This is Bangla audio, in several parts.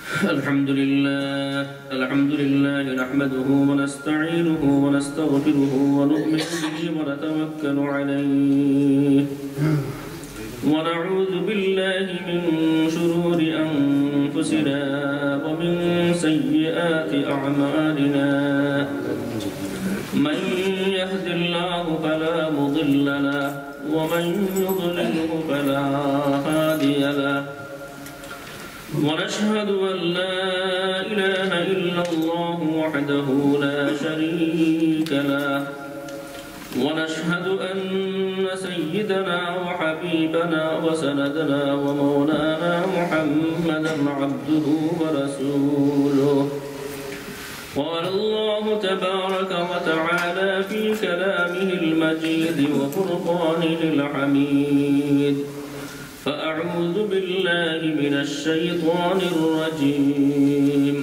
الحمد لله نحمده ونستعينه ونستغفره ونؤمن به ونتوكل عليه ونعوذ بالله من شرور أنفسنا ومن سيئات أعمالنا من يهد الله فلا مضل له ومن يضلله فلا هادي له ونشهد أن لا إله إلا الله وحده لا شريك له ونشهد أن سيدنا وحبيبنا وسندنا ومولانا محمدا عبده ورسوله قال الله تبارك وتعالى في كلامه المجيد وفرقانه الحميد فأعوذ بالله من الشيطان الرجيم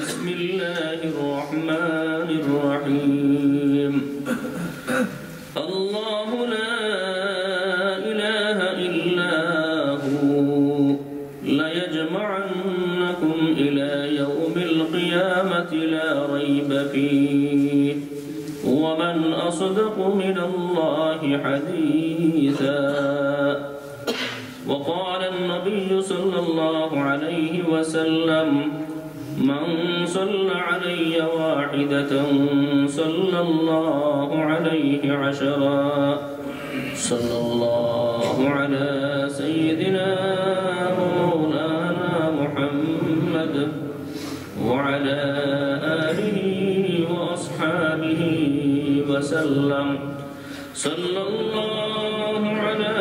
بسم الله الرحمن الرحيم الله لا إله إلا هو ليجمعنكم إلى يوم القيامة لا ريب فيه ومن أصدق من الله حديثا وقال النبي صلى الله عليه وسلم من صلى علي واحدة صلى الله عليه عشرا صلى الله على سيدنا ومولانا محمد وعلى آله وأصحابه وسلم صلى الله على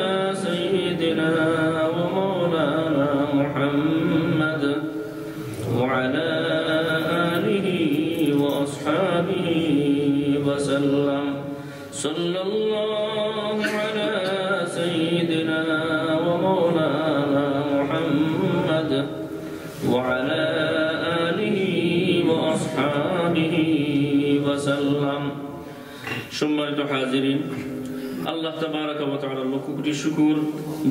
سيدنا ومولانا محمد وعلى آله وأصحابه وسلم صلى الله على سيدنا ومولانا محمد وعلى آله وأصحابه وسلم সম্মানিত হাজিরিন, আল্লাহ তাবারাকা ওয়া তাআলার লক্ষ কোটি শুকর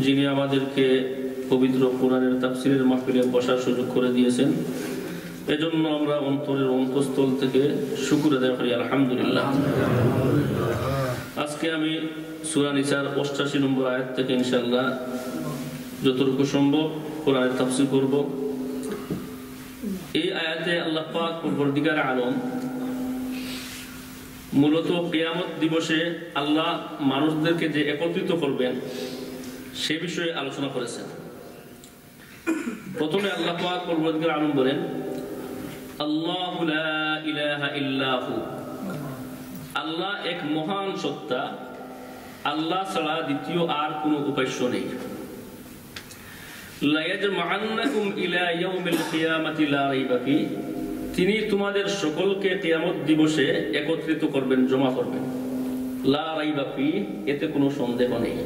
যিনি আমাদেরকে পবিত্র কোরআনের তাফসীরের মাহফিলে বসার সুযোগ করে দিয়েছেন। এজন্য আমরা অন্তরের অন্তঃস্থল থেকে শুকর আদায় করি আলহামদুলিল্লাহ। আজকে আমি সূরা নিসার ৮৮ নম্বর আয়াত থেকে ইনশাআল্লাহ যতটুকু সম্ভব কোরআনের তাফসীর করব। এই আয়াতে আল্লাহ পাক পরবর্তীকার আলম মূলত কিয়ামত দিবসে আল্লাহ মানুষদেরকে যে একত্রিত করবেন সে বিষয়ে আলোচনা করেছেন। প্রথমে আল্লাহ পাক পরবর্তীকার আলম বলেন, আল্লাহু লা ইলাহা ইল্লাহু, আল্লাহ এক মহান সত্তা, আল্লাহ ছাড়া দ্বিতীয় আর কোনো উপাস্য নেই। লা ইয়াজমা'আন্নাকুম ইলা ইয়াউমিল কিয়ামাতি লা রাইবা ফি, তিনি তোমাদের সকলকে কিয়ামত দিবসে একত্রিত করবেন, জমা করবেন। লা রাইবা ফি, এতে কোনো সন্দেহ নেই।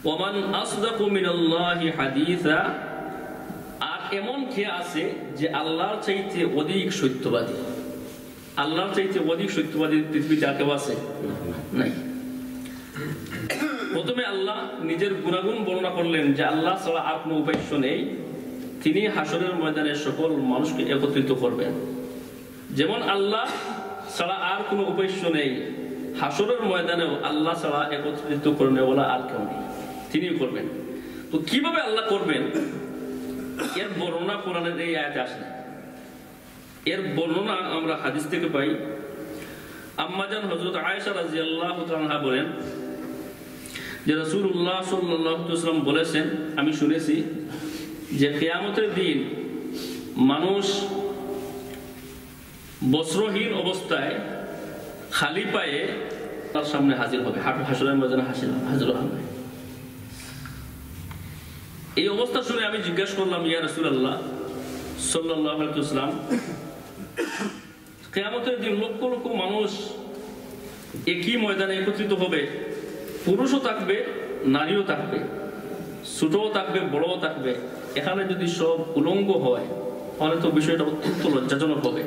ওয়ামান আসদাকু মিনাল্লাহি হাদিসা, আর এমন কে আছে যে আল্লাহর চাইতে অধিক সত্যবাদী? আল্লাহর চাইতে অধিক সত্যবাদী পৃথিবীতে আর কেউ আছে? নাই। প্রথমে আল্লাহ নিজের গুণাগুণ বর্ণনা করলেন যে আল্লাহ ছাড়া আর কোনো উপাস্য নেই। তিনি হাসরের ময়দানে সকল মানুষকে একত্রিত করবেন। যেমন আল্লাহ ছাড়া আর কোনো উপাস্য নেই, হাসরের ময়দানেও আল্লাহ ছাড়া একত্রিত করবে বলা আর কেউ নেই, তিনিও করবেন। তো কিভাবে আল্লাহ করবেন এর বর্ণনা কোরআনের এই আয়াতে আসে না। এর বর্ণনা আমরা হাদিস থেকে পাই। আম্মাজান হযরত আয়েশা রাদিয়াল্লাহু তাআলা বলেন যে রাসূলুল্লাহ সাল্লাল্লাহু আলাইহি ওয়াসাল্লাম বলেছেন, আমি শুনেছি যে কিয়ামতের দিন মানুষ বস্ত্রহীন অবস্থায় খালি পায়ে তার সামনে হাজির হবে, হাসরের ময়দানে হাজির হবে। এই অবস্থা শুনে আমি জিজ্ঞাসা করলাম, ইয়া রাসূলুল্লাহ সাল্লাল্লাহু আলাইহি ওয়াসাল্লাম, কিয়ামতের দিন লক্ষ লক্ষ মানুষ একই ময়দানে একত্রিত হবে, পুরুষও থাকবে নারীও থাকবে, ছোটও থাকবে বড়ও থাকবে, এখানে যদি সব উলঙ্গ হয় তাহলে তো বিষয়টা অত্যন্ত লজ্জাজনক হবে।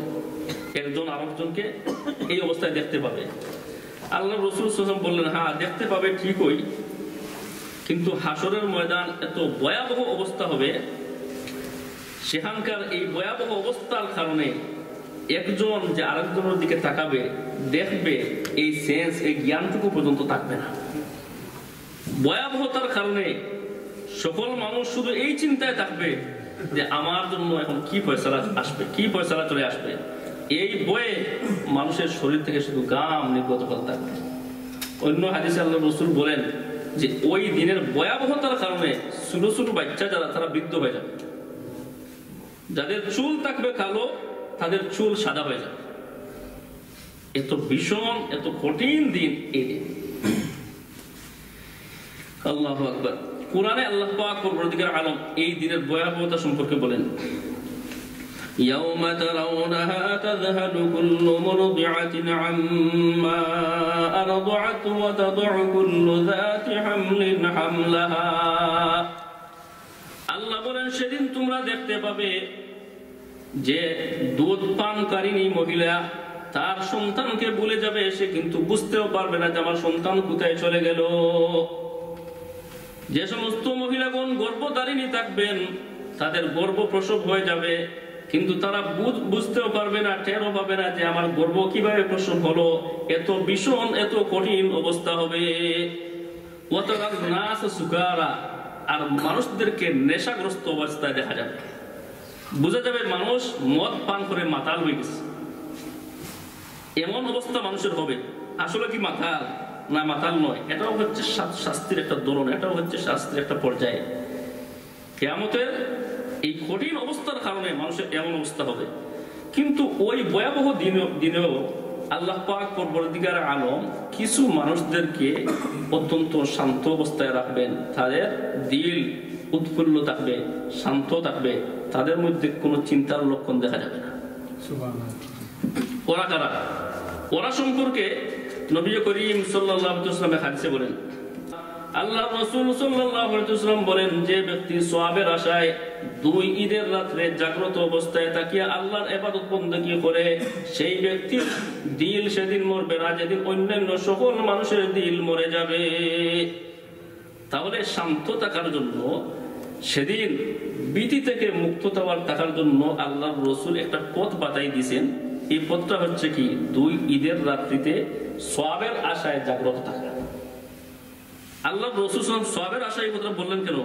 একজন আরেকজনকে এই অবস্থায় দেখতে পাবে। আল্লাহ রাসূল সাল্লাল্লাহু আলাইহি ওয়াসাল্লাম বললেন, হ্যাঁ দেখতে পাবে ঠিকই, কিন্তু হাসরের ময়দান এত ভয়াবহ অবস্থা হবে, সেখানকার এই ভয়াবহ অবস্থার কারণে একজন যে আরেকজনের দিকে তাকাবে, দেখবে, এই সেন্স, এই জ্ঞানটুকু পর্যন্ত থাকবে না। ভয়াবহতার কারণে সকল মানুষ শুধু এই চিন্তায় থাকবে যে আমার জন্য এখন কি ফয়সালা আসবে, কি ফয়সালা চলে আসবে। এই বয়ে মানুষের শরীর থেকে শুধু গাম নির্গত করতে থাকবে। অন্য হাদিসে আল্লাহ রাসূল বলেন যে ওই দিনের ভয়াবহতার কারণে ছোট ছোট বাচ্চা যারা, তারা বৃদ্ধ হয়ে যাবে। যাদের চুল থাকবে কালো, তাদের চুল সাদা হয়ে যাবে। এত ভীষণ, এত কঠিন দিন এই দিন। আল্লাহু আকবার। কুরআনে আল্লাহ পাক পরবর্তীকার আলম এই দিনের ভয়াবহতা সম্পর্কে বলেন, ইয়াউমা তারাউনাহা তাযহালু কুল্লু মুরদিআতিন আম্মা আরদাআত ওয়া তাদউ কুল্লু যাতি হামলিন হামলাহা। আল্লাহ বলেন সেদিন তোমরা দেখতে পাবে যে দুধ পানকারিনী মহিলা তার সন্তানকে ভুলে যাবে। সে কিন্তু বুঝতেও পারবে না যে আমার সন্তান কোথায় চলে গেল। যে সমস্ত মহিলাগণ গর্ভধারিণী থাকবেন, তাদের গর্ভ প্রসব হয়ে যাবে, কিন্তু তারা বুঝতেও পারবে না, টেরও পাবে না যে আমার গর্ভ কিভাবে প্রসব হলো। এত ভীষণ, এত কঠিন অবস্থা হবে। সুকারা, আর মানুষদেরকে নেশাগ্রস্ত অবস্থায় দেখা যাবে। বোঝা যাবে মানুষ মদ পান করে মাতাল হয়ে গেছে। এমন অবস্থা মানুষের হবে। আসলে কি মাতাল? না, মাতাল নয়। এটাও হচ্ছে শাস্তির একটা ধরন, এটাও হচ্ছে শাস্তির একটা পর্যায়ে। কিয়ামতের এই কঠিন অবস্থার কারণে মানুষের এমন অবস্থা হবে। কিন্তু ওই ভয়াবহ দিনেও আল্লাহ পাক পরবর্তীকার আলম কিছু মানুষদেরকে অত্যন্ত শান্ত অবস্থায় রাখবেন। তাদের দিল উৎফুল্ল থাকবে, শান্ত থাকবে, তাদের মধ্যে কোনো চিন্তার লক্ষণ দেখা যাবে না। ওরা কারা? ওরা সম্পর্কে নবী করিম সাল্লাল্লাহু আলাইহি ওয়াসাল্লাম হাদিসে বলেন, আল্লাহ রাসূল সাল্লাল্লাহু আলাইহি ওয়াসাল্লাম বলেন, যে ব্যক্তি সওয়াবের আশায় দুই ঈদের রাতে জাগ্রত অবস্থায় তাকিয়ে আল্লাহর ইবাদত বندگی করে, সেই ব্যক্তির দিল সেদিন মরবে না যেদিন অন্যান্য সকল মানুষের দিল মরে যাবে। তাহলে শান্ত থাকার জন্য, সেদিন ভীতি থেকে মুক্ত থাকার জন্য আল্লাহর রাসূল একটা পথ বাতাই দিয়েছেন। এই পথটা হচ্ছে কি, দুই ঈদের রাত্রিতে সওয়াবের আশায় জাগ্রত থাকা। আল্লাহ রাসূল সওয়াবের আশায় কথা বললেন কেন?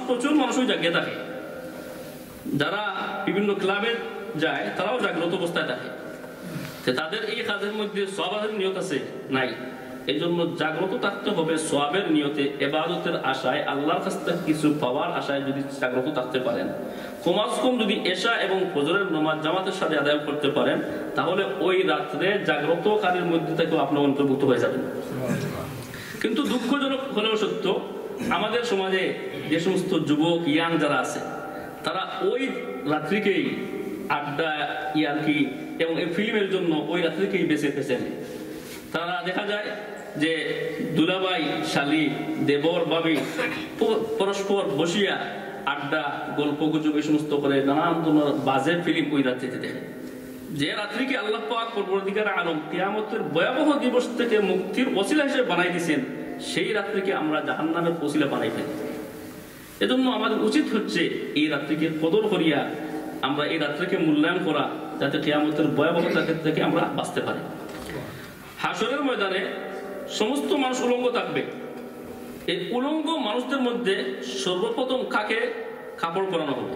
প্রচুর মানুষই জাগিয়ে থাকে। যারা বিভিন্ন ক্লাবে যায় তারাও জাগ্রত অবস্থায় থাকে। তাদের এই কাজের মধ্যে সওয়াবের নিয়ত আছে নাই। এই জন্য জাগ্রত থাকতে হবে সওয়াবের নিয়তে, ইবাদতের আশায়, আল্লাহর কাছ থেকে কিছু পাওয়ার আশায় যদি জাগ্রত থাকতে পারেন। কমাস কম যদি এশা এবং ফজরের নামাজ জামাতের সাথে আদায় করতে পারেন, তাহলে ওই রাত্রে জাগ্রতকারীর মধ্যে থেকেও আপনি অন্তর্ভুক্ত হয়ে যাবেন। কিন্তু দুঃখজনক হলেও সত্য, আমাদের সমাজে যে সমস্ত যুবক ইয়াং যারা আছে, তারা ওই রাত্রিকেই আড্ডা, ইয়ার্কি এবং এই ফিল্মের জন্য ওই রাত্রিকেই বেছে নেয়। তারা দেখা যায় যে দুলাভাই, শালি, দেবর, ভাবি পরস্পর বসিয়া আড্ডা, গল্প গুজব এই সমস্ত করে নানান ধরনের বাজে ফিল্ম ওই রাত্রিতে দেখে। যে রাত্রিকে আল্লাহ পাক পরবর্তীকার আলম কিয়ামতের ভয়াবহ দিবস থেকে মুক্তির ওসিলা হিসেবে বানাই দিয়েছেন, সেই রাত্রিকে আমরা জাহান্নামের ওসিলা বানাই ফেলি। এজন্য আমাদের উচিত হচ্ছে এই রাত্রিকে কদর করিয়া আমরা এই রাত্রিকে মূল্যায়ন করা, যাতে কিয়ামতের ভয়াবহতা থেকে আমরা বাঁচতে পারি। হাসরের ময়দানে সমস্ত মানুষ উলঙ্গ থাকবে। এই উলঙ্গ মানুষদের মধ্যে সর্বপ্রথম কাকে কাপড় পরানো হবে?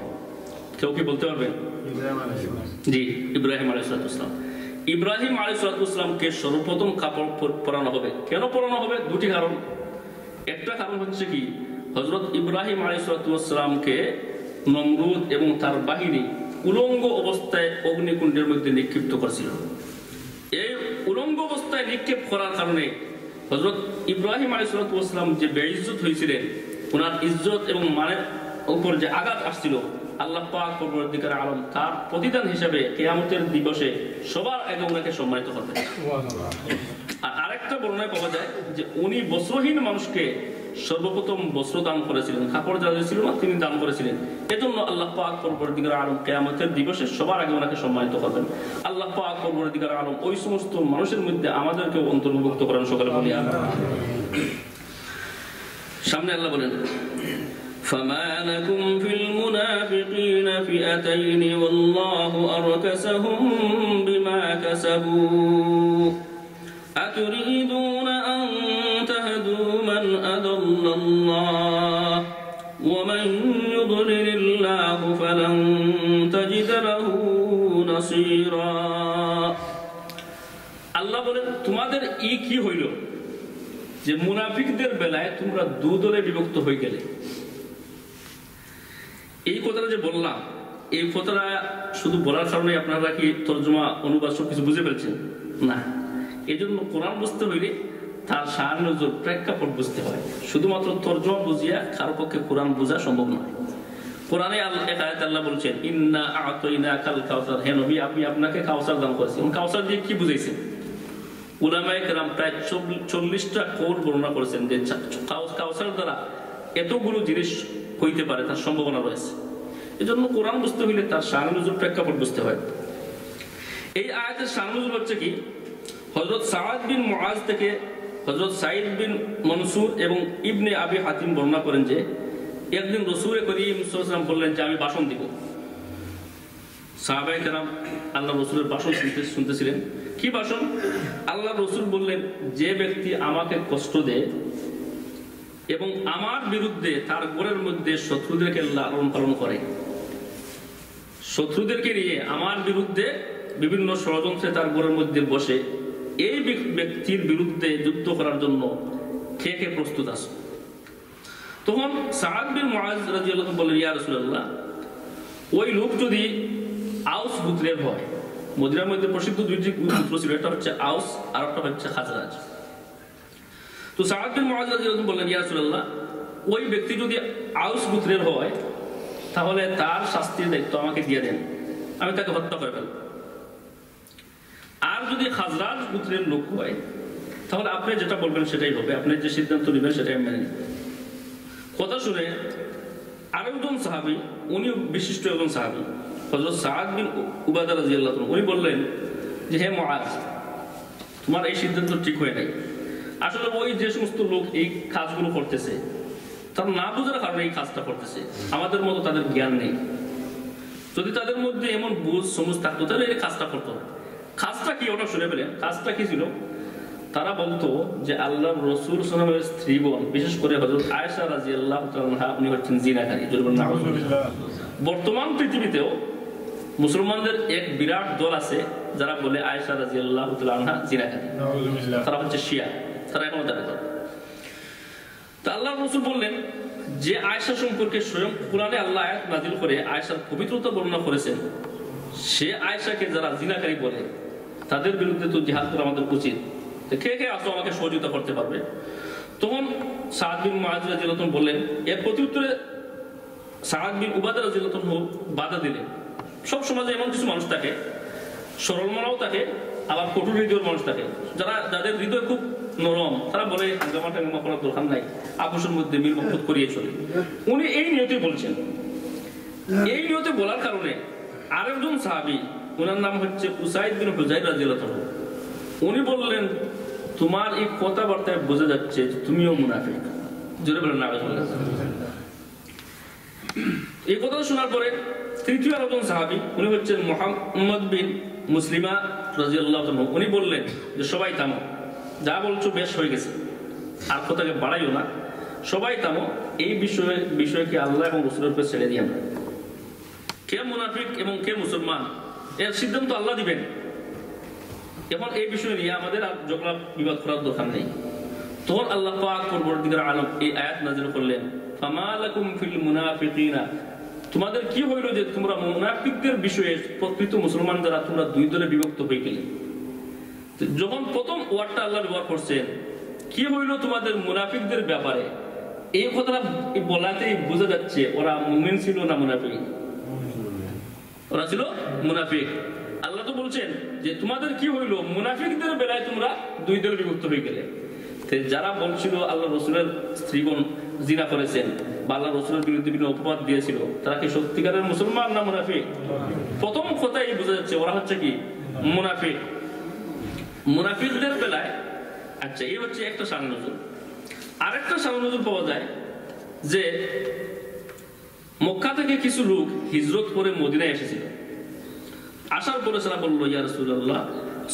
কেউ কি বলতে পারবেন? জি, ইব্রাহিম আলাইহিস সালাম। ইব্রাহিম আলাইহিস সালামকে সর্বপ্রথম কাপড় পরানো হবে। কেন পরানো হবে? দুটি কারণ। একটা কারণ হচ্ছে কি, হযরত ইব্রাহিম আলাইহিস সালামকে নমরুদ এবং তার বাহিনী উলঙ্গ অবস্থায় অগ্নিকুণ্ডের মধ্যে নিক্ষিপ্ত করেছিল। এই উলঙ্গ অবস্থায় নিক্ষেপ করার কারণে হযরত ইব্রাহিম আলাইহিস সালাম যে বেইজ্জত হয়েছিলেন, ওনার ইজ্জত এবং মানের উপর যে আঘাত আসছিল, আল্লাহ পাক পরবর্তীকার আলম তার প্রতিদান হিসেবে কিয়ামতের দিবসে সবার আগে ওনাকে সম্মানিত করবেন। আর আরেকটা বর্ণনায় পাওয়া যায় যে উনি বস্ত্রহীন মানুষকে সর্বপ্রথম বস্ত্র দান করেছিলেন, কাপড় যাদের ছিল না তিনি দান করেছিলেন। এজন্য আল্লাহ পাক পরবর্তীকার আলম কিয়ামতের দিবসে সবার আগে ওনাকে সম্মানিত করবেন। আল্লাহ পাক পরবর্তীকার আলম ওই সমস্ত মানুষের মধ্যে আমাদেরকে অন্তর্ভুক্ত করেন। সকলে বলি আমিন। সামনে আল্লাহ বলেন, فما لكم في المنافقين فئتين والله أركسهم بما كسبوا أتريدون أن تهدوا من أضل الله ومن يضلل الله فلن تجد له نصيرا আল্লাহ বলেন তোমাদের কি হইল যে মুনাফিকদের বেলায় তোমরা দুই দলে বিভক্ত হয়ে গেলে। এই কথাটা যে বললাম, এই কথাটা শুধু বলার কারণে আপনারা কি তরজমা অনুবাদ সব কিছু বুঝে ফেলছেন না। এই জন্য কোরআন বুঝতে হইলে তার শান নজর প্রেক্ষাপট বুঝতে হয়। শুধুমাত্র তরজমা বুঝিয়া কারো পক্ষে কোরআন বোঝা সম্ভব নয়। কোরআনে এক আয়াতে আল্লাহ বলছেন ইন্না আ'তাইনাকাল কাউসার, হে নবী আমি আপনাকে কাউসার দান করেছি। কাউসার দিয়ে কি বুঝাইছেন? উলামায়ে কেরাম প্রায় 40টা কৌল বর্ণনা করেছেন যে কাউসার দ্বারা এতগুলো জিনিস হইতে পারে, তার সম্ভাবনা রয়েছে। এজন্য কোরআন বুঝতে হইলে তার শান নজর প্রেক্ষাপট বুঝতে হয়। এই আয়াতের শান নজর হচ্ছে কি, হযরত সাআদ বিন মুআজ থেকে হযরত সাঈদ বিন মনসুর এবং ইবনে আবি হাতিম বর্ণনা করেন যে একদিন রাসূল করিম সাল্লাল্লাহু আলাইহি ওয়াসাল্লাম বললেন যে আমি ভাষণ দিব। সাহাবায়ে কেরাম আল্লাহ রাসূলের ভাষণ শুনতেছিলেন। কি ভাষণ? আল্লাহ রাসূল বললেন যে ব্যক্তি আমাকে কষ্ট দেয় এবং আমার বিরুদ্ধে তার ঘরের মধ্যে শত্রুদেরকে লালন পালন করে, শত্রুদেরকে নিয়ে আমার বিরুদ্ধে বিভিন্ন ষড়যন্ত্রে তার ঘরের মধ্যে বসে, এই ব্যক্তির বিরুদ্ধে যুদ্ধ করার জন্য কে কে প্রস্তুত আছে? তখন সাআদ বিন মুআজ রাদিয়াল্লাহু আনহু বললেন ইয়া রাসূলুল্লাহ, ওই লোক যদি আউস গোত্রের হয়, মদিনার মধ্যে প্রসিদ্ধ দুইটি গোত্র ছিল, একটা হচ্ছে আউস আর একটা হচ্ছে খাজরাজ। তো সাআদ বিন মুআজ রাদিয়াল্লাহু আনহু বললেন ইয়া রাসূলুল্লাহ, ওই ব্যক্তি যদি আউস গোত্রের হয় তাহলে তার শাস্তির দায়িত্ব আমাকে দিয়ে দেন, আমি তাকে হত্যা করে ফেলব। আর যদি খাজরাজ গোত্রের লোক হয় তাহলে আপনি যেটা বলবেন সেটাই হবে, আপনি যে সিদ্ধান্ত নেবেন সেটাই মেনে নেবেন। কথা শুনে আরেকজন সাহাবী, উনি বিশিষ্ট একজন সাহাবী হযরত সাআদ বিন উবাদা রাদিয়াল্লাহু আনহু, উনি বললেন যে হে মুআজ, তোমার এই সিদ্ধান্ত ঠিক হয় নাই। আসলে ওই যে সমস্ত লোক এই কাজগুলো করতেছে তার না বোঝার কারণে এই কাজটা করতেছে, আমাদের মতো তাদের জ্ঞান নেই। যদি তাদের মধ্যে এমন বুঝ সমঝ থাকতো তাহলে এই কাজটা করতো না। কাজটা কি ওটা শুনে পেলেন? কাজটা কি ছিল? তারা বলতো যে আল্লাহর রাসূল সাল্লাল্লাহু আলাইহি ওয়াসাল্লামের স্ত্রীগণ, বিশেষ করে হযরত আয়েশা রাদিয়াল্লাহু তাআলা উনি হচ্ছেন জিনাকারী। বর্তমান পৃথিবীতেও মুসলমানদের এক বিরাট দল আছে যারা বলে আয়েশা রাদিয়াল্লাহু তাআলা জিনাকারী, তারা হচ্ছে শিয়া, তারা এখনো দাবি করে। তা আল্লাহর রাসূল বললেন যে আয়েশা সম্পর্কে স্বয়ং কুরআনে আল্লাহ আয়াত নাযিল করে আয়েশার পবিত্রতা বর্ণনা করেছেন, সে আয়েশাকে যারা জিনাকারী বলে তাদের বিরুদ্ধে তো জিহাদ করা আমাদের উচিত। কে কে আসো আমাকে সহযোগিতা করতে পারবে? তখন সাআদ বিন মুআজ রাদিয়াল্লাহু আনহু বললেন, এর প্রত্যুত্তরে সাআদ বিন উবাদা রাদিয়াল্লাহু আনহু বাধা দিলেন। সব সমাজে এমন কিছু মানুষ থাকে, সরল মনাও থাকে, আবার কঠোর হৃদয়ের মানুষ থাকে, যাদের হৃদয় খুব নরম, তারা বলে হাঙ্গামা টাঙ্গামা করার দরকার নাই, আপোষের মধ্যে মিল মহব্বত করিয়ে চলে। উনি এই নিয়তে বলছেন। এই নিয়তে বলার কারণে আরেকজন সাহাবী, ওনার নাম হচ্ছে উসাইদ বিন হুযাইর রাদিয়াল্লাহু আনহু, উনি বললেন তোমার এই কথাবার্তায় বোঝা যাচ্ছে যে তুমিও মুনাফিক। জোরে বলেন নাউযুবিল্লাহ। এই কথা শোনার পরে তৃতীয় আরেকজন সাহাবী, উনি হচ্ছেন মুহাম্মদ বিন মুসলিমা রাদিয়াল্লাহু আনহু, উনি বললেন যে সবাই থামো, যা বলছো বেশ হয়ে গেছে, আর কথাকে বাড়াইও না, সবাই থামো, এই বিষয়কে আল্লাহ এবং রাসূলের উপর ছেড়ে দিও না। কে মুনাফিক এবং কে মুসলমান এর সিদ্ধান্ত আল্লাহ দিবেন। এখন এই বিষয় নিয়ে আমাদের আর ঝগড়া বিবাদ করার দরকার নেই। তখন আল্লাহ পাক পরবর্তীকালে আলম এই আয়াত নাযিল করলেন, ফামা লাকুম ফিল মুনাফিকিনা, তোমাদের কি হইল যে তোমরা মুনাফিকদের বিষয়ে প্রকৃত মুসলমান যারা তোমরা দুই দলে বিভক্ত হয়ে গেলে। যখন প্রথম ওয়ার্ডটা আল্লাহ ব্যবহার করছেন, কি হইল তোমাদের মুনাফিকদের ব্যাপারে, এই কথাটা বলাতেই বোঝা যাচ্ছে ওরা মুমিন ছিল না মুনাফিক? ওরা ছিল মুনাফিক। আল্লাহ তো বলছেন যে তোমাদের কি হইল, মুনাফিকদের বেলায় তোমরা দুই দলে বিভক্ত হয়ে গেলে। যারা বলছিল আল্লাহ রাসূলের স্ত্রীগণ জিনা করেছেন বা আল্লাহ রাসূলের বিরুদ্ধে বিভিন্ন অপবাদ দিয়েছিল, তারা কি সত্যিকারের মুসলমান না মুনাফিক? প্রথম কথাই বোঝা যাচ্ছে ওরা হচ্ছে কি মুনাফিক। মুনাফিকদের বেলায় আচ্ছা এই হচ্ছে একটা শান নজুল। আরেকটা শান নজুল পাওয়া যায় যে মক্কা থেকে কিছু লোক হিজরত করে মদিনায় এসেছিল। আসার পরে তারা বললো, ইয়া রাসূলুল্লাহ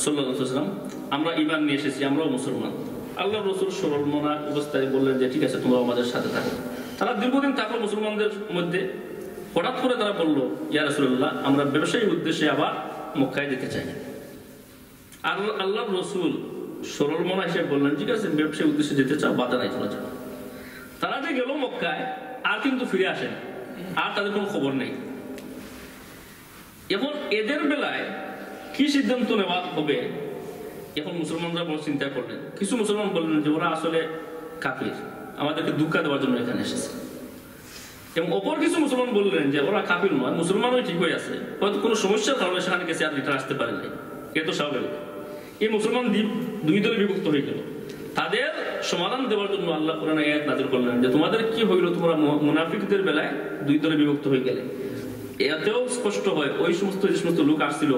সাল্লাল্লাহু আলাইহি ওয়াসাল্লাম, আমরা ঈমান নিয়ে এসেছি, আমরাও মুসলমান। আল্লাহর রাসূল সরল মনা অবস্থায় বললেন যে ঠিক আছে, তোমরা আমাদের সাথে থাকো। তারা দীর্ঘদিন থাকলো মুসলমানদের মধ্যে। হঠাৎ করে তারা বললো, ইয়া রাসূলুল্লাহ, আমরা ব্যবসায়ী উদ্দেশ্যে আবার মক্কায় যেতে চাই। আর আল্লাহর রাসূল সরল মনা হিসেবে বললেন, ঠিক আছে, ব্যবসায়ী উদ্দেশ্যে যেতে চাও, বাধা নাই, তোমরা যাও। তারা যে গেল মক্কায়, আর কিন্তু ফিরে আসেন, আর তাদের কোনো খবর নেই। এখন এদের বেলায় কি সিদ্ধান্ত নেওয়া হবে, এখন মুসলমানরা বড় চিন্তা করলেন। কিছু মুসলমান বললেন যে ওরা আসলে কাফির, আমাদেরকে ধোঁকা দেওয়ার জন্য এখানে এসেছে। এবং অপর কিছু মুসলমান বললেন যে ওরা কাফির নয়, মুসলমানই ঠিক হয়ে আছে, হয়তো কোনো সমস্যার কারণে সেখানে গেছে, আর রিটার্ন আসতে পারে নাই, এ তো স্বাভাবিক। এই মুসলমান দ্বীপ দুই দলে বিভক্ত হয়ে গেল। তাদের সমাধান দেওয়ার জন্য আল্লাহ কোরআনে আয়াত নাযিল করলেন যে তোমাদের কি হইল, তোমরা মুনাফিকদের বেলায় দুই দলে বিভক্ত হয়ে গেলে। এতেও স্পষ্ট হয় ওই সমস্ত যে সমস্ত লোক আসছিল,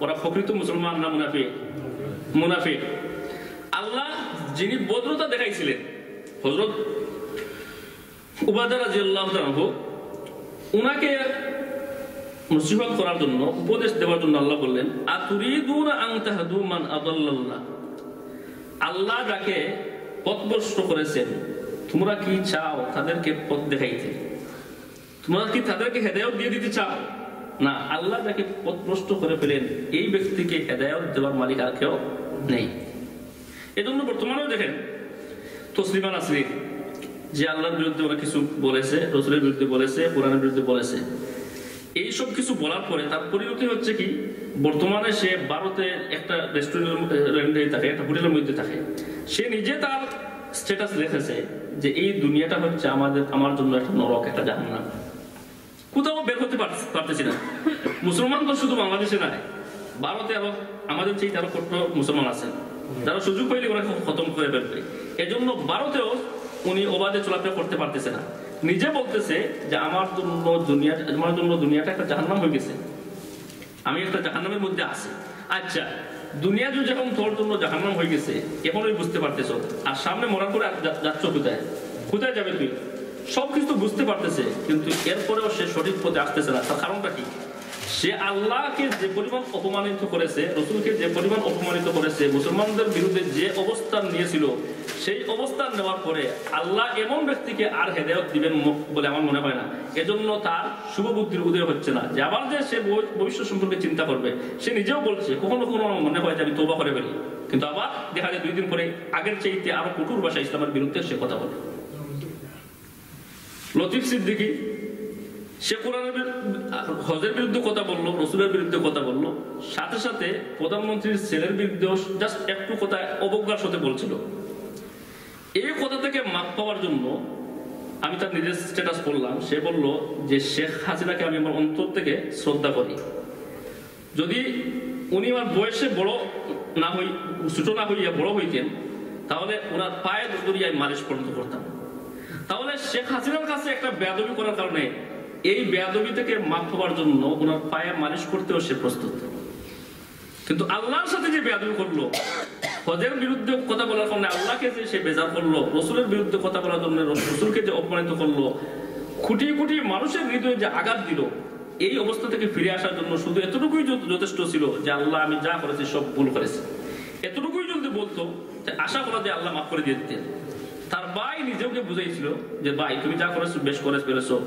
ওরা প্রকৃত মুসলমান না মুনাফিক? মুনাফিক। আল্লাহ যিনি বদ্রতা দেখাইছিলেন, হযরত উবাদা রাদিয়াল্লাহু আনহু, উনাকে নসিহত করার জন্য, উপদেশ দেওয়ার জন্য আল্লাহ বললেন, আতুরিদুনা আন তাহদু মান আদাল্লাল্লাহ, আল্লাহ যাকে পথভ্রষ্ট করেছেন, তোমরা কি চাও তাদেরকে পথ দেখাইতে? তোমরা কি তাদেরকে হেদায়েত দিয়ে দিতে চাও? না, আল্লাহ যাকে পথভ্রষ্ট করে ফেলেন, এই ব্যক্তিকে হেদায়েত দেওয়ার মালিক আর কেউ নেই। এজন্য বর্তমানেও দেখেন তসলিমা নাসরিন, যে আল্লাহর বিরুদ্ধে ওরা কিছু বলেছে, রাসূলের বিরুদ্ধে বলেছে, কোরআনের বিরুদ্ধে বলেছে, এইসব কিছু বলার পরে তার পরিণতি হচ্ছে কি, বর্তমানে সে ভারতে একটা রেস্টুরেন্টে থাকে, একটা হোটেলের মধ্যে থাকে। সে নিজে তার স্ট্যাটাস লিখেছে যে এই দুনিয়াটা হচ্ছে আমার জন্য একটা নরক, একটা জাহান্নাম। কোথাও বের হতে পারতেছি না। মুসলমান তো শুধু বাংলাদেশে নাই, ভারতে আরো আমাদের চেয়ে আরো কঠোর মুসলমান আছেন, যারা সুযোগ পাইলে ওরা খতম করে ফেলবে। এজন্য ভারতেও উনি অবাধে চলাফেরা করতে পারতেছে না। নিজে বলতেছে যে আমার জন্য দুনিয়াটা একটা জাহান্নাম হয়ে গেছে, আমি একটা জাহান্নামের মধ্যে আছি। আচ্ছা, দুনিয়া যখন তোর জন্য জাহান্নাম হয়ে গেছে, এখন ওই বুঝতে পারতেছ, আর সামনে মরার পরে যাচ্ছ কোথায়? কোথায় যাবে তুই? সবকিছু বুঝতে পারতেছে, কিন্তু এরপরেও সে সঠিক পথে আসতেছে না। তার কারণটা কি? সে আল্লাহকে যে পরিমাণ অপমানিত করেছে, রাসূলকে যে পরিমাণ অপমানিত করেছে, মুসলমানদের বিরুদ্ধে যে অবস্থান নিয়েছিল, সেই অবস্থান নেওয়ার পরে আল্লাহ এমন ব্যক্তিকে আর হেদায়েত দিবেন বলে আমার মনে হয় না। এজন্য তার শুভ বুদ্ধির উদয় হচ্ছে না, যে আবার যে সে ভবিষ্যৎ সম্পর্কে চিন্তা করবে। সে নিজেও বলছে কখনো কখনো আমার মনে হয় যে আমি তওবা করে ফেলি, কিন্তু আবার দেখা যায় 2 দিন পরে আগের চাইতে আরো কঠোর ভাষায় ইসলামের বিরুদ্ধে সে কথা বলে। লতিফ সিদ্দিকী, সে কোরআনের হজের বিরুদ্ধে কথা বললো, রাসূলের বিরুদ্ধে কথা বললো, সাথে সাথে প্রধানমন্ত্রীর ছেলের বিরুদ্ধে জাস্ট একটু কথা অবজ্ঞার সাথে বলছিল। এই কথা থেকে মাপ পাওয়ার জন্য আমি তার নিজের স্ট্যাটাস পড়লাম। সে বলল যে শেখ হাসিনাকে আমি আমার অন্তর থেকে শ্রদ্ধা করি। যদি উনি আমার বয়সে বড় না হই, ছোট না হইয়া বড় হইতেন, তাহলে ওনার পায়ে দড়িয়ে মালিশ পর্যন্ত করতাম। তাহলে শেখ হাসিনার কাছে একটা বেয়াদবি করার কারণে এই বেয়াদবি থেকে মাপ পাওয়ার জন্য ওনার পায়ে মালিশ করতেও সে প্রস্তুত। কিন্তু আল্লাহর সাথে যে বেয়াদবি করলো, হজের বিরুদ্ধে কথা বলার কারণে আল্লাহকে যে সে বেজার করলো, রাসূলের বিরুদ্ধে কথা বলার জন্য রাসূলকে যে অপমানিত করলো, কোটি কোটি মানুষের হৃদয়ে যে আঘাত দিল, এই অবস্থা থেকে ফিরে আসার জন্য শুধু এতটুকুই যথেষ্ট ছিল যে আল্লাহ, আমি যা করেছি সব ভুল করেছি। এতটুকুই যদি বলতো, আশা করা যে আল্লাহ মাফ করে দিয়ে দিতেন। তার ভাই নিজেকে বুঝাইছিল যে ভাই, তুমি যা করেছো বেশ করে ফেলেছো,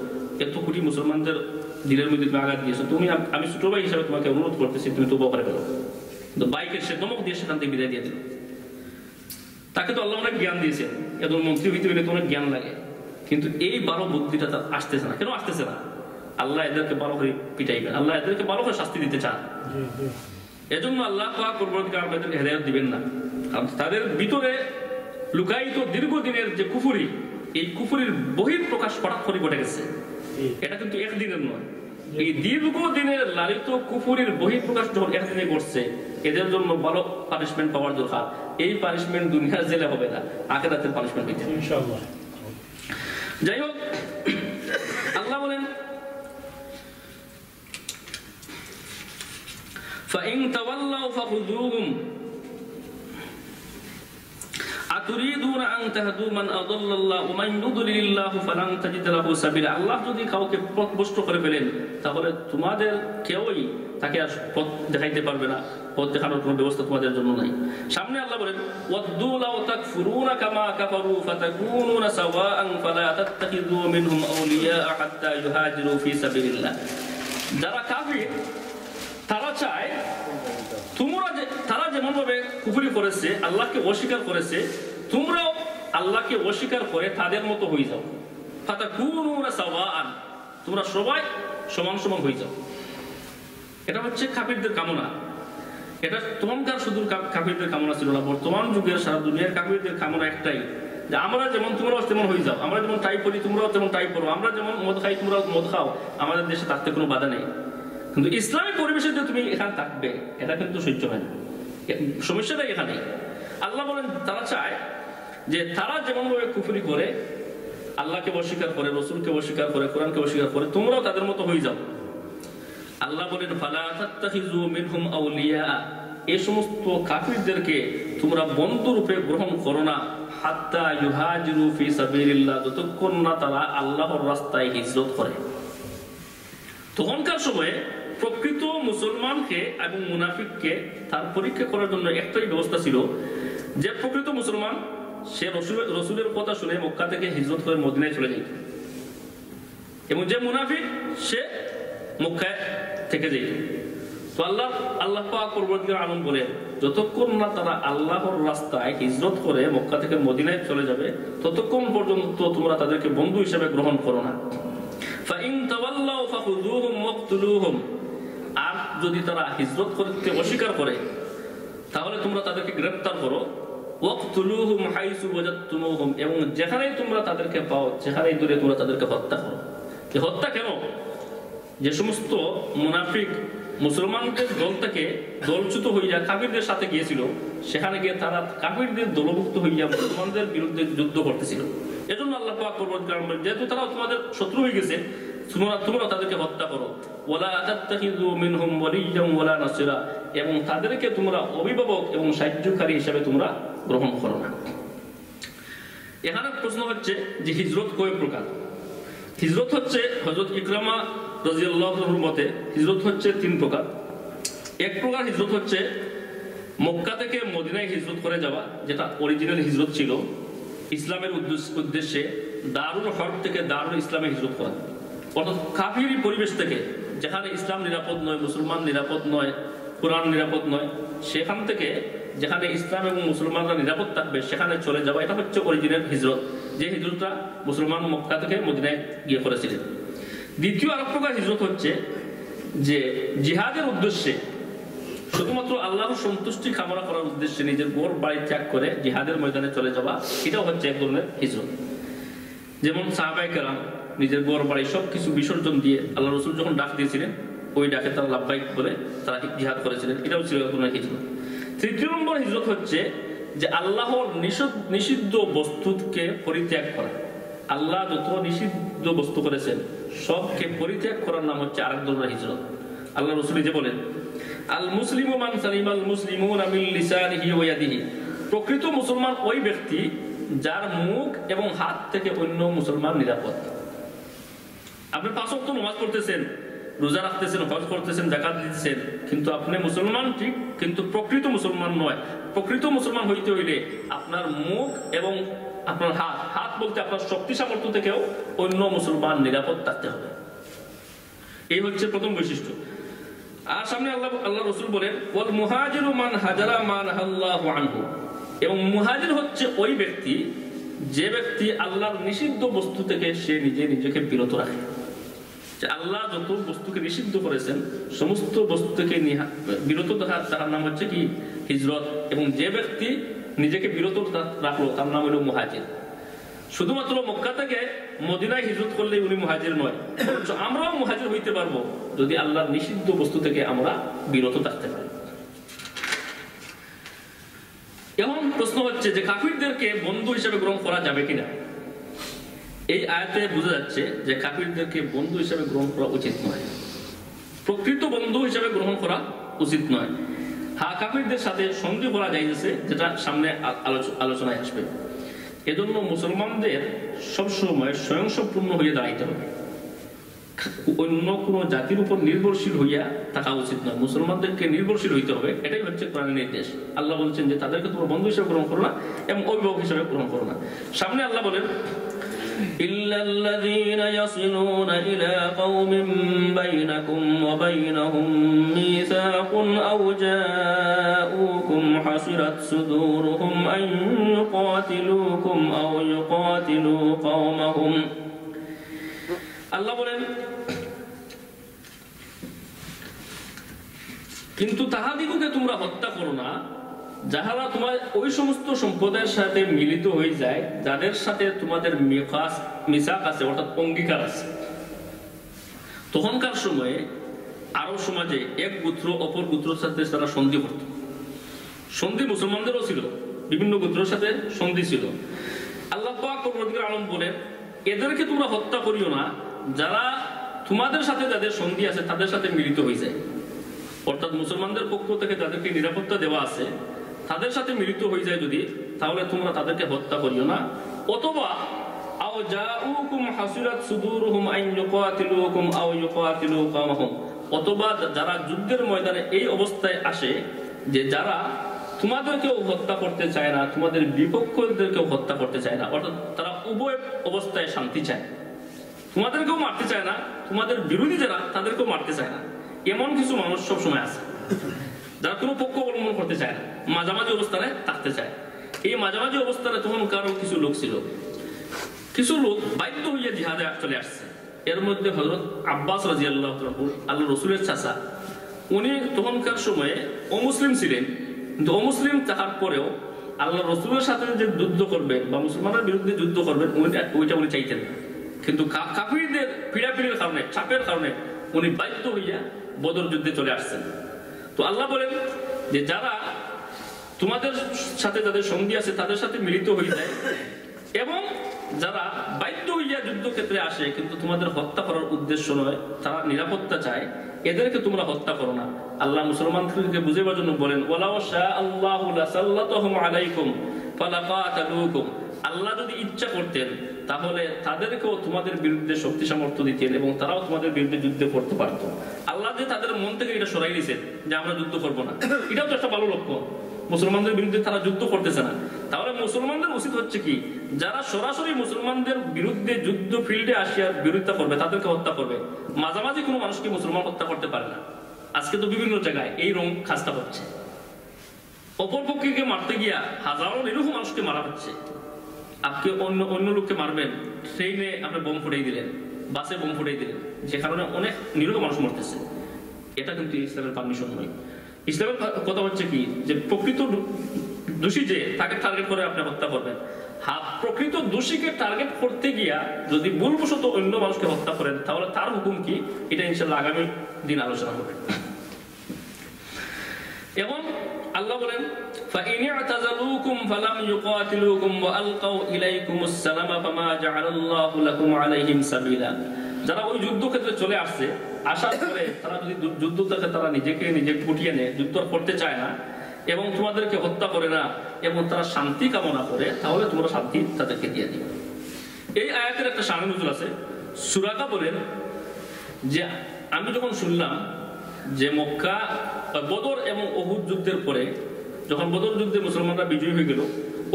এত কোটি মুসলমানদের দিলের মধ্যে তুমি আঘাত দিয়েছো, আমি ছোট ভাই হিসাবে তোমাকে অনুরোধ করতেছি, তুমি তওবা করে ফেলো। কিন্তু ভাইকে সে ধমক দিয়ে সেখান থেকে বিদায় দিয়ে দিল। তাকে তো আল্লাহ অনেক জ্ঞান দিয়েছেন, এত মন্ত্রী হইতে হইলে তো অনেক জ্ঞান লাগে, কিন্তু এই বারো বুদ্ধিটা তার আসতেছে না। কেন আসতেছে না? আল্লাহ এদেরকে ভালো করে পিটাইবেন, আল্লাহ এদেরকে ভালো করে শাস্তি দিতে চান। এজন্য আল্লাহ পাক পরবর্তীকালে এদেরকে হেদায়েত দিবেন না। কারণ তাদের ভিতরে লুকায়িত দীর্ঘদিনের যে কুফরি, এই কুফরির বহিঃপ্রকাশ হঠাৎ করে ঘটে গেছে। এটা কিন্তু একদিনের নয়, এই দীর্ঘদিনের লালিত কুফরির বহিঃপ্রকাশ যখন একদিনে ঘটছে, এদের জন্য ভালো পানিশমেন্ট পাওয়ার দরকার। এই পানিশমেন্ট দুনিয়ার জেলে হবে না, আখিরাতের পানিশমেন্ট হইতে ইনশাআল্লাহ। যাই হোক, আল্লাহ বলেন فَإِن تَوَلَّوْا فَخُذُوهُمْ তুরিদুনা আন তাহদু মান আদাল্লাল্লাহু ওয়া মান ইউদ্লিলিল্লাহু ফালান তাজিদ লাহু সাবিলা। আল্লাহ যদি কাউকে পথভ্রষ্ট করে ফেলেন তাহলে তোমাদের কেউই তাকে আর পথ দেখাইতে পারবে না, পথ দেখানোর কোনো ব্যবস্থা তোমাদের জন্য নাই। সামনে আল্লাহ বলেন ওয়াদ্দু লাউ তাকফুরুনা কামা কাফারু ফাতাকুনুনা সাওয়াআন ফালা তাত্তাখিযু মিনহুম আউলিয়া হাত্তা ইউহাজিরু ফি সাবিলিল্লাহ। যারা কাফির তারা চায় তারা যেমন ভাবে কুফরি করেছে, আল্লাহকে অস্বীকার করেছে, তোমরাও আল্লাহকে অস্বীকার করে তাদের মতো হয়ে যাও। ফাতাকুনুনা সাওয়াআন, তোমরা সবাই সমান সমান হয়ে যাও। এটা হচ্ছে কাফিরদের কামনা। এটা তখনকার শুধু কাফিরদের কামনা ছিল না, বর্তমান যুগের সারা দুনিয়ার কাফিরদের কামনা একটাই, যে আমরা যেমন তোমরাও তেমন হয়ে যাও, আমরা যেমন টাই করি তোমরাও তেমন টাই করো, আমরা যেমন মদ খাই তোমরাও মদ খাও, আমাদের দেশে থাকতে কোনো বাধা নেই। কিন্তু ইসলামিক পরিবেশে যে তুমি এখানে থাকবে এটা কিন্তু সহ্য হয় না। সমস্যাটা এখানে আল্লাহ বলেন তারা চায় যে তারা যেমন ভাবে কুফরি করে, আল্লাহকে অস্বীকার করে, রসুলকে অস্বীকার করে, কোরআনকে অস্বীকার করে, তোমরাও তাদের মতো হয়ে যাও। আল্লাহ বলেন ফালা তাত্তাখিযু মিনহুম আউলিয়া, এই সমস্ত কাফিরদেরকে তোমরা বন্ধু রূপে গ্রহণ করো না, হাত্তা ইউহাজিরু ফি সাবিলিল্লাহ, যতক্ষণ না তারা আল্লাহর রাস্তায় হিজরত করে। তখনকার সময়ে প্রকৃত মুসলমানকে এবং মুনাফিককে তার পরীক্ষা করার জন্য একটাই ব্যবস্থা ছিল, যে প্রকৃত মুসলমান সে রসুলের কথা শুনে মক্কা থেকে হিজরত করে মদিনায় চলে যেত, এবং যে মুনাফিক সে মক্কায় থেকে যেত। তো আল্লাহ পাক পরবর্তীকালে আলম বলেন যতক্ষণ না তারা আল্লাহর রাস্তায় হিজরত করে মক্কা থেকে মদিনায় চলে যাবে ততক্ষণ পর্যন্ত তোমরা তাদেরকে বন্ধু হিসেবে গ্রহণ করো না। ফাইন তাওয়াল্লাউ ফাখুযুহুম ওয়াকতুলুহুম, আর যদি তারা হিজরত করতে অস্বীকার করে তাহলে তোমরা তাদেরকে গ্রেফতার করো। ওয়াকতুলুহুম হাইসু ওয়াজাদতুমুহুম, এবং যেখানেই তোমরা তাদেরকে পাও সেখানেই দূরে তোমরা তাদেরকে হত্যা করো। এই হত্যা কেন? যে সমস্ত মুনাফিক মুসলমানদের দল থেকে দলচ্যুত হইয়া কাফিরদের সাথে গিয়েছিল, সেখানে গিয়ে তারা কাফিরদের দলভুক্ত হইয়া মুসলমানদের বিরুদ্ধে যুদ্ধ করতেছিল। এজন্য আল্লাহ পাক পরবর্তীকালে বলেন যেহেতু তারা তোমাদের শত্রু হয়ে গেছে, তোমরা তাদেরকে হত্যা করো। ওয়ালা তাত্তাখিযু মিনহুম ওয়ালিয়্যান ওয়ালা নাসিরা, এবং তাদেরকে তোমরা অভিভাবক এবং সাহায্যকারী হিসেবে তোমরা গ্রহণ করো না। এখানে প্রশ্ন হচ্ছে যে হিজরত কয় প্রকার? হিজরত হচ্ছে হযরত ইকরামা রাদিয়াল্লাহু আনহুর মতে হিজরত হচ্ছে 3 প্রকার। এক প্রকার হিজরত হচ্ছে মক্কা থেকে মদিনায় হিজরত করে যাওয়া, যেটা অরিজিনাল হিজরত ছিল, ইসলামের উদ্দেশ্যে দারুল হরব থেকে দারুল ইসলামে হিজরত করা। অর্থাৎ কাফিরি পরিবেশ থেকে, যেখানে ইসলাম নিরাপদ নয়, মুসলমান নিরাপদ নয়, কোরআন নিরাপদ নয়, সেখান থেকে যেখানে ইসলাম এবং মুসলমানরা নিরাপদ থাকবে সেখানে চলে যাওয়া, এটা হচ্ছে অরিজিনাল হিজরত, যে হিজরতটা মুসলমান মক্কা থেকে মদিনায় গিয়ে করেছিলেন। দ্বিতীয় আরেক প্রকার হিজরত হচ্ছে যে জিহাদের উদ্দেশ্যে, শুধুমাত্র আল্লাহর সন্তুষ্টি কামনা করার উদ্দেশ্যে নিজের ঘর বাড়ি ত্যাগ করে জিহাদের ময়দানে চলে যাওয়া, এটাও হচ্ছে এক ধরনের হিজরত। যেমন সাহাবায়ে কেরাম নিজের ঘর বাড়ি সবকিছু বিসর্জন দিয়ে আল্লাহ রসুল যখন ডাক দিয়েছিলেন ওই ডাকে তারা লাব্বাইক বলে তারা জিহাদ করেছিলেন, এটাও ছিল এক ধরনের হিজরত। তৃতীয় নম্বর হিজরত হচ্ছে যে আল্লাহর নিষিদ্ধ বস্তুকে পরিত্যাগ করা। আল্লাহ যত নিষিদ্ধ বস্তু করেছেন সবকে পরিত্যাগ করার নাম হচ্ছে আরেক ধরনের হিজরত। আল্লাহ রাসূল যে বলেন আল মুসলিমু মান সালিমাল মুসলিমুনা মিন লিসানিহি ওয়া ইয়াদিহি, প্রকৃত মুসলমান ওই ব্যক্তি যার মুখ এবং হাত থেকে অন্য মুসলমান নিরাপদ। আপনি 5 ওয়াক্ত নামাজ পড়তেছেন, রোজা রাখতেছেন, হজ করতেছেন, যাকাত দিতেছেন, কিন্তু আপনি মুসলমান ঠিক, কিন্তু প্রকৃত মুসলমান নয়। প্রকৃত মুসলমান হইতে হইলে আপনার মুখ এবং আপনার হাত বলতে আপনার শক্তি সামর্থ্য থেকেও অন্য মুসলমান নিরাপদ থাকতে হবে। এই হচ্ছে প্রথম বৈশিষ্ট্য। আর সামনে আল্লাহ রাসূল বলেন ওয়াল মুহাজিরু মান হাজারা মা নাহাল্লাহু আনহু, এবং মুহাজির হচ্ছে ওই ব্যক্তি যে ব্যক্তি আল্লাহর নিষিদ্ধ বস্তু থেকে সে নিজেকে বিরত রাখে। যে আল্লাহ যত বস্তুকে নিষিদ্ধ করেছেন সমস্ত বস্তু থেকে বিরত থাকা, তার নাম হচ্ছে কি হিজরত। এবং যে ব্যক্তি নিজেকে বিরত রাখলো তার নাম হলো মুহাজির। শুধুমাত্র মক্কা থেকে মদিনায় হিজরত করলে উনি মুহাজির নয়, আমরাও মুহাজির হইতে পারবো যদি আল্লাহর নিষিদ্ধ বস্তু থেকে আমরা বিরত থাকতে পারি। এখন প্রশ্ন হচ্ছে যে কাফিরদেরকে বন্ধু হিসেবে গ্রহণ করা যাবে কিনা? এই আয়াতে বোঝা যাচ্ছে যে কাফিরদেরকে বন্ধু হিসেবে গ্রহণ করা উচিত নয়, প্রকৃত বন্ধু হিসেবে গ্রহণ করা উচিত নয়। কাফিরদের সাথে সন্ধি করা যাইতেছে, যেটা সামনে আলোচনায় আসবে। এজন্য মুসলমানদের সবসময় স্বয়ংসম্পূর্ণ হয়ে দাঁড়াইতে হবে, অন্য কোন জাতির উপর নির্ভরশীল হইয়া থাকা উচিত নয়। মুসলমানদেরকে নির্ভরশীল হইতে হবে, এটাই হচ্ছে কোরআনের নির্দেশ। আল্লাহ বলছেন যে তাদেরকে তোমরা বন্ধু হিসেবে গ্রহণ করো না এবং অভিভাবক হিসেবে গ্রহণ করো না। সামনে আল্লাহ বলেন إلا الذين يصلون إلى قوم بينكم وبينهم ميثاق أو جاءوكم حصرت صدورهم أن يقاتلوكم أو يقاتلوا قومهم আল্লাহ বলেন কিন্তু তাহাদিগকে তোমরা হত্যা করো না যাহারা তোমার ওই সমস্ত সম্প্রদায়ের সাথে মিলিত হয়ে যায় যাদের সাথে তোমাদের মিসাক আছে, অর্থাৎ অঙ্গীকার আছে। তখনকার সময়ে আরব সমাজে এক গোত্র অপর গোত্রের সাথে তারা সন্ধি করত। সন্ধি মুসলমানদেরও ছিল, বিভিন্ন গোত্রের সাথে সন্ধি ছিল। আল্লাহ পাক পরবর্তীকালে আলম বলেন এদেরকে তোমরা হত্যা করিও না যারা তোমাদের সাথে যাদের সন্ধি আছে তাদের সাথে মিলিত হয়ে যায়, অর্থাৎ মুসলমানদের পক্ষ থেকে যাদেরকে নিরাপত্তা দেওয়া আছে তাদের সাথে মিলিত হয়ে যায় যদি, তাহলে তোমরা তাদেরকে হত্যা করিও না। অথবা আও জাউকুম হাসিরাত সুদুরুহুম আন ইউকাতিলুকুম আও ইউকাতিলু কওমাহুম, অথবা যারা যুদ্ধের ময়দানে এই অবস্থায় আসে যে যারা তোমাদেরকেও হত্যা করতে চায় না, তোমাদের বিপক্ষদেরকেও হত্যা করতে চায় না, অর্থাৎ তারা উভয় অবস্থায় শান্তি চায়, তোমাদেরকেও মারতে চায় না, তোমাদের বিরোধী যারা তাদেরকেও মারতে চায় না। এমন কিছু মানুষ সবসময় আছে যারা কোনো পক্ষ অবলম্বন করতে চায় না, মাঝামাঝি অবস্থানে থাকতে চায়। এই মাঝামাঝি অবস্থানে তখন কারো কিছু লোক ছিল, কিছু লোক বাধ্য হইয়া জিহাদে চলে আসছে। এর মধ্যে হযরত আব্বাস রাদিয়াল্লাহু তাআলা আল্লাহ রাসূলের চাচা, উনি তখনকার সময়ে অমুসলিম ছিলেন, কিন্তু অমুসলিম থাকার পরেও আল্লাহ রাসূলের সাথে যে যুদ্ধ করবেন বা মুসলমানদের বিরুদ্ধে যুদ্ধ করবেন ওইটা উনি চাইতেন না, কিন্তু কাফিরদের পিড়াপিড়ির কারণে, চাপের কারণে উনি বাধ্য হইয়া বদর যুদ্ধে চলে আসছেন। তো আল্লাহ বলেন যে যারা তোমাদের সাথে যাদের সঙ্গী আছে তাদের সাথে মিলিত হয়ে যায় এবং যারা বাধ্য হইয়া যুদ্ধক্ষেত্রে আসে কিন্তু তোমাদের হত্যা করার উদ্দেশ্য নয়, তারা নিরাপত্তা চায়, এদেরকে তোমরা হত্যা করো না। আল্লাহ মুসলমানদেরকে বুঝাবার জন্য বলেন ওয়ালাউ শাআল্লাহু লাসাল্লাতাহুম আলাইকুম ফালাকাতালুকুম, আল্লাহ যদি ইচ্ছা করতেন তাহলে তাদেরকেও তোমাদের বিরুদ্ধে শক্তি সামর্থ্য দিতেন এবং তারাও তোমাদের বিরুদ্ধে যুদ্ধ করতে পারতো। আল্লাহ যে তাদের মন থেকে এটা সরাই দিয়েছেন যে আমরা যুদ্ধ করবো না, এটাও তো একটা ভালো লক্ষণ। মুসলমানদের বিরুদ্ধে তারা যুদ্ধ করতেছে না, তাহলে মুসলমানদের উচিত হচ্ছে কি যারা সরাসরি মুসলমানদের বিরুদ্ধে যুদ্ধ ফিল্ডে আসিয়া বিরোধিতা করবে তাদেরকে হত্যা করবে। মাঝামাঝি কোনো মানুষকে মুসলমান হত্যা করতে পারে না। আজকে তো বিভিন্ন জায়গায় এই রং খাস্তা হচ্ছে, অপর পক্ষকে মারতে গিয়া হাজারো নিরীহ মানুষকে মারা হচ্ছে। আপনি অন্য লোককে মারবেন, ট্রেনে আপনি বোম ফুটাই দিলেন, বাসে বোম ফুটাই দিলেন, যে কারণে অনেক নিরীহ মানুষ মরতেছে। এটা কিন্তু ইসলামের পারমিশন নয়। ইসলামের কথা হচ্ছে কি যে প্রকৃত দোষী যে তাকে টার্গেট করে আপনি হত্যা করবেন। প্রকৃত দোষীকে টার্গেট করতে গিয়া যদি ভুলবশত অন্য মানুষকে হত্যা করেন তাহলে তার হুকুম কি, এটা ইনশাআল্লাহ আগামী দিন আলোচনা হবে। এবং আল্লাহ বলেন فَإِنِ اعْتَزَلُوكُمْ فَلَمْ يُقَاتِلُوكُمْ وَأَلْقَوْا إِلَيْكُمُ السَّلَامَ فَمَا جَعَلَ اللَّهُ لَكُمْ عَلَيْهِمْ سَبِيلًا, যারা ওই যুদ্ধক্ষেত্রে চলে আসছে, আসার পরে তারা যদি যুদ্ধ থেকে তারা নিজেকে গুটিয়ে নেয়, যুদ্ধ করতে চায় না এবং তোমাদেরকে হত্যা করে না এবং তারা শান্তি কামনা করে, তাহলে তোমরা শান্তি তাদেরকে দিয়ে দিবে। এই আয়াতের একটা শানে নজুল আছে। সুরাকা বলেন যে আমি যখন শুনলাম যে মক্কা বদর এবং উহুদ যুদ্ধের পরে, যখন বদর যুদ্ধে মুসলমানরা বিজয়ী হয়ে গেল,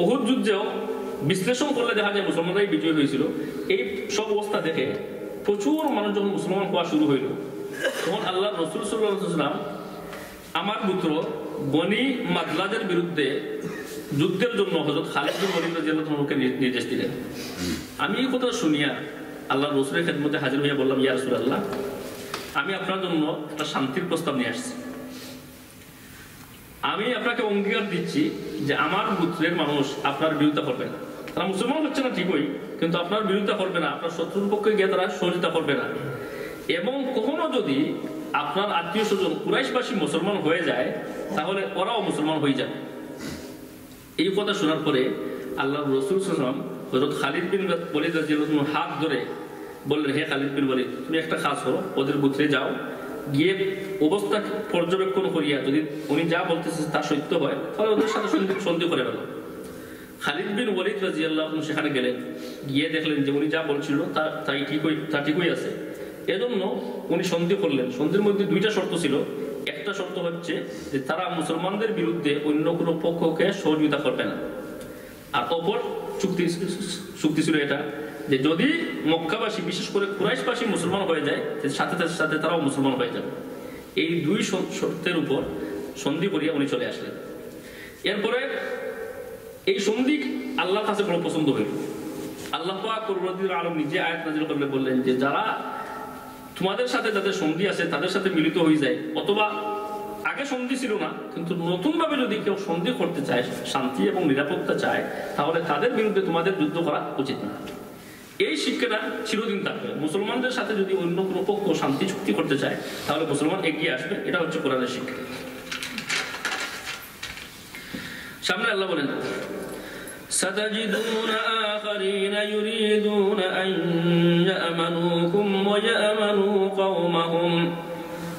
উহুদ যুদ্ধেও বিশ্লেষণ করলে দেখা যায় মুসলমানরাই বিজয়ী হয়েছিল। এই সব অবস্থা দেখে প্রচুর মানুষ যখন মুসলমান হওয়া শুরু হইল, তখন আল্লাহ রাসূল সাল্লাল্লাহু আলাইহি ওয়াসাল্লাম আমার পুত্র বনি মাদলাদের বিরুদ্ধে যুদ্ধের জন্য হযরত খালিদ বিন ওয়ালিদ রাদিয়াল্লাহু আনহুকে নির্দেশ দিলেন। আমি এই কথা শুনিয়া আল্লাহ রাসূলের খেদমতে হাজির হইয়া বললাম, ইয়া রাসূলুল্লাহ, আমি আপনার জন্য একটা শান্তির প্রস্তাব নিয়ে আসছি। আমি আপনাকে অঙ্গীকার দিচ্ছি যে আমার গোত্রের মানুষ আপনার বিরোধিতা করবে না। তারা মুসলমান হচ্ছে না ঠিকই, কিন্তু আপনার বিরোধিতা করবে না, আপনার শত্রুর পক্ষে গিয়ে তারা সহযোগিতা করবে না। এবং কখনো যদি আপনার আত্মীয় স্বজন কুরাইশবাসী মুসলমান হয়ে যায় তাহলে ওরাও মুসলমান হয়ে যাবে। এই কথা শোনার পরে আল্লাহ রাসূল সাল্লাল্লাহু আলাইহি ওয়াসাল্লাম হযরত খালিদ বিন ওয়ালিদ রাদিয়াল্লাহু আনহু হাত ধরে বললেন, হে খালিদ বিন ওয়ালিদ, তুমি একটা কাজ করো, ওদের গোত্রে যাও গিয়ে অবস্থা পর্যবেক্ষণ করিয়া যদি উনি যা বলতেছে তা সত্য হয় তাহলে ওদের সাথে সন্ধি করে গেল। খালিদ বিন ওয়ালিদ রাদিয়াল্লাহু আনহু সেখানে গেলেন, গিয়ে দেখলেন যে উনি যা বলছিল তা ঠিকই আছে। এজন্য উনি সন্ধি করলেন। সন্ধির মধ্যে দুইটা শর্ত ছিল। একটা শর্ত হচ্ছে যে তারা মুসলমানদের বিরুদ্ধে অন্য কোনো পক্ষকে সহযোগিতা করবে না, আর অপর চুক্তি ছিল এটা যে যদি মক্কাবাসী বিশেষ করে কুরাইশবাসী মুসলমান হয়ে যায় সাথে সাথে তারাও মুসলমান হয়ে যাবে। এই দুই শর্তের উপর সন্ধি করিয়া উনি চলে আসলেন। এরপরে এই সন্ধি আল্লাহর কাছে বড় পছন্দ হইল। আল্লাহ পাক রব্বুল আলামিন নিজে আয়াত নাযিল করে বললেন যে যারা তোমাদের সাথে যাদের সন্ধি আছে তাদের সাথে মিলিত হয়ে যায়, অথবা আগে সন্ধি ছিল না কিন্তু নতুন ভাবে যদি কেউ সন্ধি করতে চায়, শান্তি এবং নিরাপত্তা চায়, তাহলে তাদের বিরুদ্ধে তোমাদের যুদ্ধ করা উচিত না। এই শিক্ষাটা চিরদিন থাকবে। মুসলমানদের সাথে যদি অন্য কোনো পক্ষ শান্তি চুক্তি করতে চায় তাহলে মুসলমান এগিয়ে আসবে। এটা হচ্ছে কোরআনের শিক্ষা। সামনে আল্লাহ বলেন ستجدون آخرين يريدون أن يأمنوكم ويأمنوا قومهم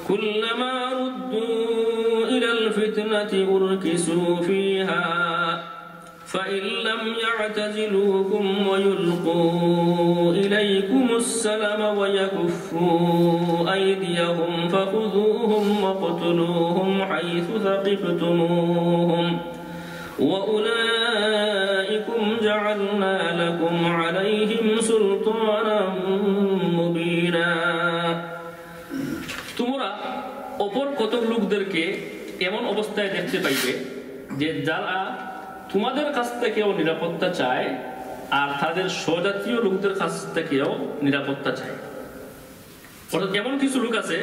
كلما ردوا إلى الفتنة أركسوا فيها فإن لم يعتزلوكم ويلقوا إليكم السلم ويكفوا أيديهم فخذوهم واقتلوهم حيث ثقفتموهم وأولئكم جعلنا لكم عليهم سلطانا مبينا। তোমরা অপর কতক লোকদেরকে এমন অবস্থায় দেখতে পাইবে যে যারা তোমাদের কাছ থেকেও নিরাপত্তা চায় আর তাদের স্বজাতীয় লোকদের কাছ থেকেও নিরাপত্তা চায়। অর্থাৎ এমন কিছু লোক আছে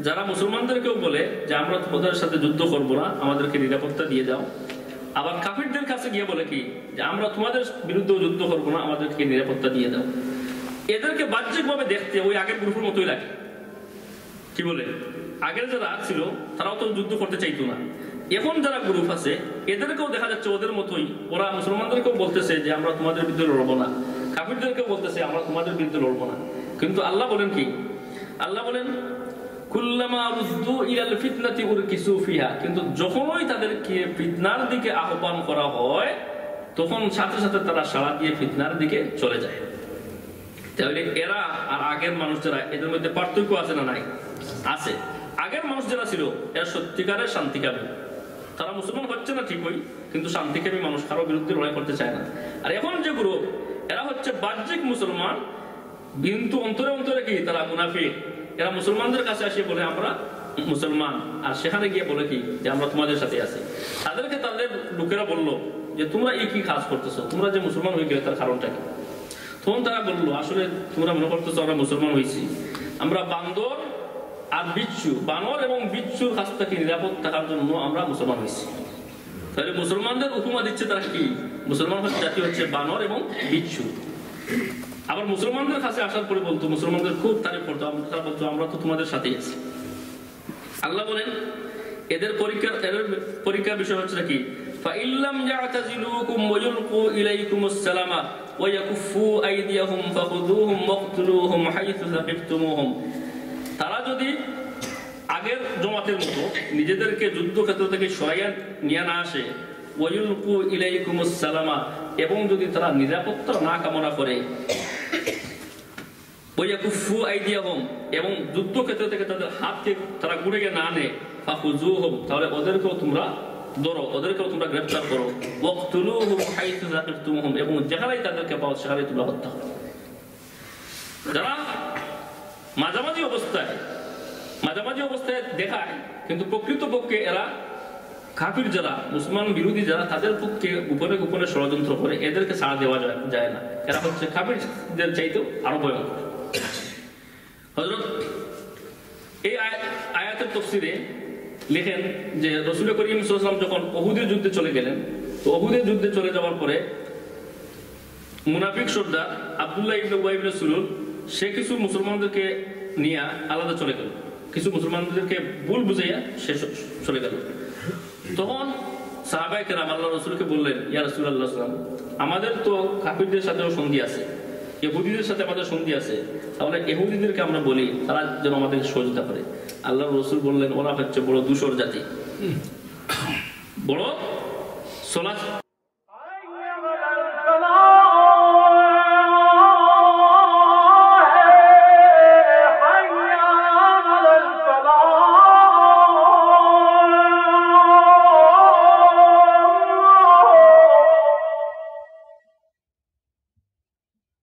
যারা মুসলমানদেরকেও বলে যে আমরা তোমাদের সাথে যুদ্ধ করব না, আমাদেরকে নিরাপত্তা দিয়ে দাও। আবার কাফিরদের কাছে গিয়ে বলে কি যে আমরা তোমাদের বিরুদ্ধে যুদ্ধ করবো না, আমাদেরকে নিরাপত্তা দিয়ে দাও। এদেরকে বাহ্যিকভাবে দেখতে ওই আগের গ্রুপের মতোই লাগে। কি বলে আগের যারা ছিল তারাও তো যুদ্ধ করতে চাইতো না। এখন যারা গ্রুপ আছে এদেরকেও দেখা যাচ্ছে ওদের মতোই, ওরা মুসলমানদেরকেও বলতেছে যে আমরা তোমাদের বিরুদ্ধে লড়বো না, কাফিরদেরকেও বলতেছে আমরা তোমাদের বিরুদ্ধে লড়বো না। কিন্তু আল্লাহ বলেন কি, আল্লাহ বলেন কুল্লামা রুদ্দু ইলাল ফিতনাতি উরকিসু ফিহা, কিন্তু যখনই তাদেরকে ফিতনার দিকে আহ্বান করা হয় তখন সাথে সাথে তারা সাড়া দিয়ে ফিতনার দিকে চলে যায়। তাহলে এরা আর আগের মানুষ যারা, এদের মধ্যে পার্থক্য আছে না নাই? আছে। আগের মানুষ যারা ছিল এরা সত্যিকারের শান্তিকামী, তারা মুসলমান হচ্ছে না ঠিকই কিন্তু শান্তিকামী মানুষ, কারো বিরুদ্ধে লড়াই করতে চায় না। আর এখন যে গ্রুপ এরা হচ্ছে বাহ্যিক মুসলমান কিন্তু অন্তরে অন্তরে কি তারা মুনাফিক। এরা মুসলমানদের কাছে আসে বলে আমরা মুসলমান, আর সেখানে গিয়ে বলে কি যে আমরা তোমাদের সাথে আছি। তাদেরকে তাদের লোকেরা বললো যে তোমরা এই কি কাজ করতেছো, তোমরা যে মুসলমান হয়ে গেলে তার কারণটা কি? তখন তারা বললো আসলে তোমরা মনে করতেছো আমরা মুসলমান হয়েছি, আমরা বান্দর আর বিচ্ছু, বানর এবং বিচ্ছুর কাছ থেকে নিরাপদ থাকার জন্য আমরা মুসলমান হয়েছি। তাহলে মুসলমানদের উপমা দিচ্ছে তারা কি, মুসলমান জাতি হচ্ছে বানর এবং বিচ্ছু। আবার মুসলমানদের কাছে আসার পরে বলতো, মুসলমানদের খুব তারিফ করতো, তারা বলতো আমরা তো তোমাদের সাথেই আছি। আল্লাহ বলেন এদের পরীক্ষার বিষয় হচ্ছে কি, ফাইল্লাম ইয়াতাজিলুকুম ওয়ায়ুলকু ইলাইকুমুস সালামা ওয়া ইয়াকুফু আইদিয়াহুম ফাখুযুহুম ওয়াকতুলুহুম হাইথু সাকিফতুমুহুম। তারা যদি আগের জমাতের মতো নিজেদেরকে যুদ্ধক্ষেত্র থেকে সরাইয়া নিয়ে না আসে, ওয়ায়ুলকু ইলাইকুমুস সালামা, এবং যদি তারা নিরাপত্তা না কামনা করে, ওয়াকুফু আইদিয়াহুম, এবং যুদ্ধক্ষেত্র থেকে তাদের হাতকে তারা গুড়ে গিয়ে না নেয়, ফাখুযুহুম, তাহলে ওদেরকেও তোমরা ধরো, ওদেরকেও তোমরা গ্রেফতার করো, ওয়াকতুলুহুম হাইথু সাকিফতুমুহুম, এবং যেখানেই তাদেরকে পাও সেখানেই তোমরা হত্যা করো। যারা মাঝামাঝি অবস্থায় দেখায় কিন্তু প্রকৃতপক্ষে এরা কাফির, যারা মুসলমান বিরোধী যারা, তাদের পক্ষে গোপনে গোপনে ষড়যন্ত্র করে, এদেরকে ছাড়া দেওয়া যায় না। এরা হচ্ছে কাফিরদের চাইতেও আরো ভয়ঙ্কর। হযরত এই আয়াতের তাফসীরে লেখেন যে রাসূল করিম সাল্লাল্লাহু আলাইহি ওয়াসাল্লাম যখন উহুদের যুদ্ধে চলে গেলেন, তো উহুদের যুদ্ধে চলে যাওয়ার পরে মুনাফিক সর্দার আব্দুল্লাহ ইবনে উবাই ইবনে সুলুল সে কিছু মুসলমানদেরকে নিয়ে আলাদা চলে গেল, কিছু মুসলমানদেরকে ভুল বুঝাইয়া সে চলে গেল। তখন সাহাবায়ে কেরাম আল্লাহর রাসূলকে বললেন, ইয়া রাসূলুল্লাহ সাল্লাল্লাহু আলাইহি ওয়াসাল্লাম, আমাদের তো কাফিরদের সাথেও সন্ধি আছে, ইহুদিদের সাথে আমাদের সন্ধি আছে, তাহলে ইহুদিদেরকে আমরা বলি তারা যেন আমাদেরকে সহযোগিতা করে। আল্লাহ রসুল বললেন ওরা হচ্ছে বড় দূষর জাতি, বড়